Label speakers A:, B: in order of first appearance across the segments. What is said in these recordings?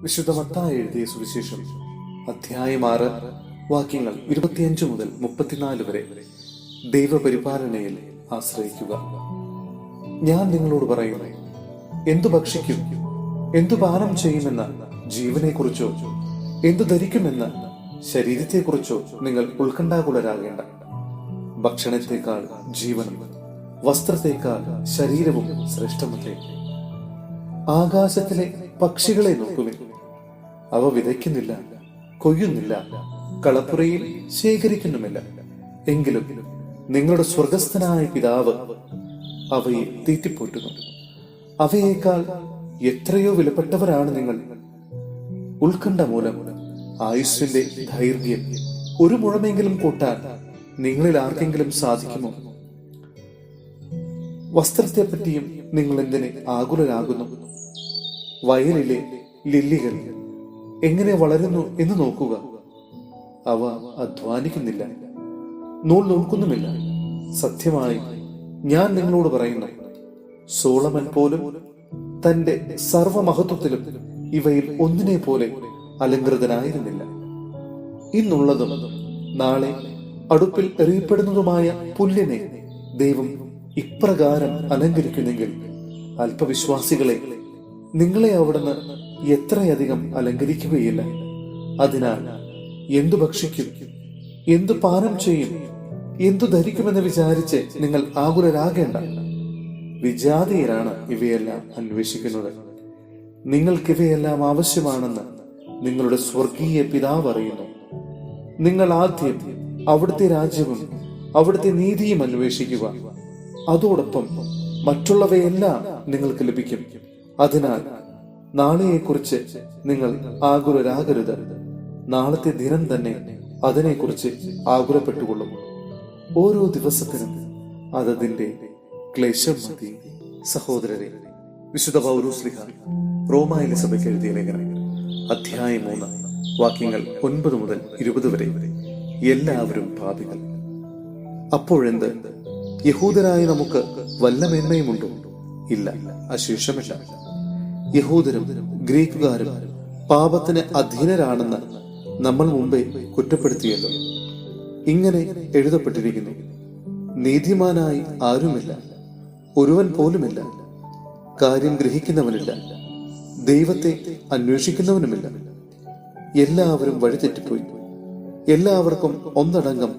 A: വിശുദ്ധ മത്തായി എഴുതിയ സുവിശേഷം അധ്യായം 6 വാക്യങ്ങൾ 25 മുതൽ 34 വരെ. ദൈവപരിപാലനയിൽ ആശ്രയിക്കുക. ഞാൻ നിങ്ങളോട് പറയുന്നു, എന്തു ഭക്ഷിക്കും, എന്തു പാനം ചെയ്യുമെന്ന ജീവനെക്കുറിച്ചോ എന്തു ധരിക്കുമെന്ന ശരീരത്തെക്കുറിച്ചോ നിങ്ങൾ ഉത്കണ്ഠാകുലരാകേണ്ട. ഭക്ഷണത്തെക്കാൾ ജീവനും വസ്ത്രത്തെക്കാൾ ശരീരവും ശ്രേഷ്ഠമല്ലേ. ആകാശത്തിലെ പക്ഷികളെ നോക്കുവിൻ. അവ വിതയ്ക്കുന്നില്ല, കൊയ്യുന്നില്ല, കളപ്പുരയിൽ ശേഖരിക്കുന്നുമില്ല. എങ്കിലും നിങ്ങളുടെ സ്വർഗസ്ഥനായ പിതാവ് അവയെ തീറ്റിപ്പോറ്റുന്നു. അവയേക്കാൾ എത്രയോ വിലപ്പെട്ടവരാണ് നിങ്ങൾ. ഉത്കണ്ഠ മൂലം ആയുസ്സിന്റെ ദൈർഘ്യം ഒരു മുഴമെങ്കിലും കൂട്ടാൻ നിങ്ങളിൽ ആർക്കെങ്കിലും സാധിക്കുമോ? വസ്ത്രത്തെപ്പറ്റിയും നിങ്ങൾ എന്തിന് ആകുലരാകുന്നു? വയലിലെ ലില്ലികൾ എങ്ങനെ വളരുന്നു എന്ന് നോക്കുക. അവ അധ്വാനിക്കുന്നില്ല, നൂൽ നൂൽക്കുന്നുമില്ല. സത്യമായി ഞാൻ നിങ്ങളോട് പറയുന്നു, സോളമൻ പോലും തന്റെ സർവമഹത്വത്തിലും ഇവയിൽ ഒന്നിനെ പോലെ അലങ്കൃതനായിരുന്നില്ല. ഇന്നുള്ളതും നാളെ അടുപ്പിൽ എറിയപ്പെടുന്നതുമായ പുല്ലിനെ ദൈവം ഇപ്രകാരം അലങ്കരിക്കുന്നെങ്കിൽ അല്പവിശ്വാസികളെ, നിങ്ങളെ അവിടുന്ന് എത്രയധികം അലങ്കരിക്കുകയില്ല. അതിനാൽ എന്തു ഭക്ഷിക്കും, എന്തു പാനം ചെയ്യും, എന്തു ധരിക്കുമെന്ന് വിചാരിച്ച് നിങ്ങൾ ആകുലരാകേണ്ട. വിജാതീയരാണ് ഇവയെല്ലാം അന്വേഷിക്കുന്നത്. നിങ്ങൾക്കിവയെല്ലാം ആവശ്യമാണെന്ന് നിങ്ങളുടെ സ്വർഗീയ പിതാവ് അറിയുന്നു. നിങ്ങൾ ആദ്യം അവിടുത്തെ രാജ്യവും അവിടുത്തെ നീതിയും അന്വേഷിക്കുക. അതോടൊപ്പം മറ്റുള്ളവയെല്ലാം നിങ്ങൾക്ക് ലഭിക്കും. അതിനാൽ നാളെയെക്കുറിച്ച് നിങ്ങൾ ആകുലരാകരുത്. നാളത്തെ ദിനം തന്നെ അതിനെക്കുറിച്ച് ആകുലപ്പെട്ടുകൊള്ളും. ഓരോ ദിവസത്തിനും അതതിന്റെ ക്ലേശം മതി. സഹോദരരെ, വിശുദ്ധ പൗലോസ്ലീഹ റോമായിലെ സഭയ്ക്ക് എഴുതിയ ലേഖനം അധ്യായം 3 വാക്യങ്ങൾ 9 മുതൽ 20 വരെ. എല്ലാവരും പാപികൾ. അപ്പോഴെന്ത്? യഹൂദരായ നമുക്ക് വല്ല മേന്മയുമുണ്ടോ? ഇല്ല, അശേഷമില്ല. യഹൂദരും ഗ്രീക്കുകാരും പാപത്തിന് അധീനരാണെന്ന് നമ്മൾ മുമ്പേ കുറ്റപ്പെടുത്തിയല്ലോ. ഇങ്ങനെ എഴുതപ്പെട്ടിരിക്കുന്നു, നീതിമാനായി ആരുമില്ല, ഒരുവൻ പോലുമില്ല. കാര്യം ഗ്രഹിക്കുന്നവനില്ല, ദൈവത്തെ അന്വേഷിക്കുന്നവനുമില്ല. എല്ലാവരും വഴിതെറ്റിപ്പോയി, എല്ലാവർക്കും ഒന്നടങ്കം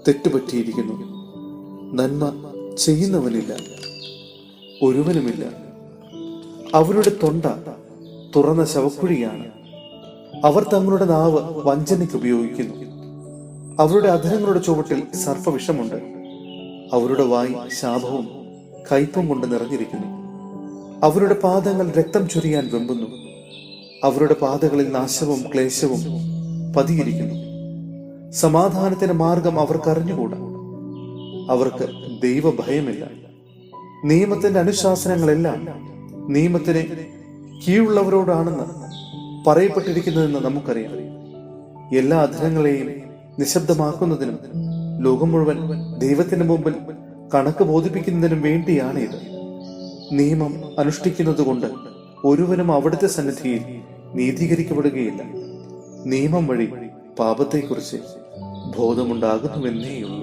A: തെറ്റുപറ്റിയിരിക്കുന്നു. നന്മ ചെയ്യുന്നവനില്ല, ഒരുവനുമില്ല. അവരുടെ തൊണ്ട തുറന്ന ശവക്കുഴിയാണ്. അവർ തങ്ങളുടെ നാവ് വഞ്ചനയ്ക്ക് ഉപയോഗിക്കുന്നു. അവരുടെ അധരങ്ങളുടെ ചുവട്ടിൽ സർപ്പവിഷമുണ്ട്. അവരുടെ വായ് ശാപവും കയ്പും കൊണ്ട് നിറഞ്ഞിരിക്കുന്നു. അവരുടെ പാദങ്ങൾ രക്തം ചൊരിയാൻ വെമ്പുന്നു. അവരുടെ പാതകളിൽ നാശവും ക്ലേശവും പതിയിരിക്കുന്നു. സമാധാനത്തിന്റെ മാർഗം അവർക്ക് അറിഞ്ഞുകൂടാ. അവർക്ക് ദൈവഭയമില്ല. നിയമത്തിന്റെ അനുശാസനങ്ങളെല്ലാം നിയമത്തിന് കീഴുള്ളവരോടാണെന്ന് പറയപ്പെട്ടിരിക്കുന്നതെന്ന് നമുക്കറിയാം. എല്ലാ അധരങ്ങളെയും നിശബ്ദമാക്കുന്നതിനും ലോകം മുഴുവൻ ദൈവത്തിന്റെ മുമ്പിൽ കണക്ക് ബോധിപ്പിക്കുന്നതിനും വേണ്ടിയാണ് ഇത്. നിയമം അനുഷ്ഠിക്കുന്നത് കൊണ്ട് ഒരുവനും അവിടുത്തെ സന്നിധിയിൽ നീതീകരിക്കപ്പെടുകയില്ല. നിയമം വഴി പാപത്തെക്കുറിച്ച് ബോധമുണ്ടാകുന്നുവെന്നേയുള്ളൂ.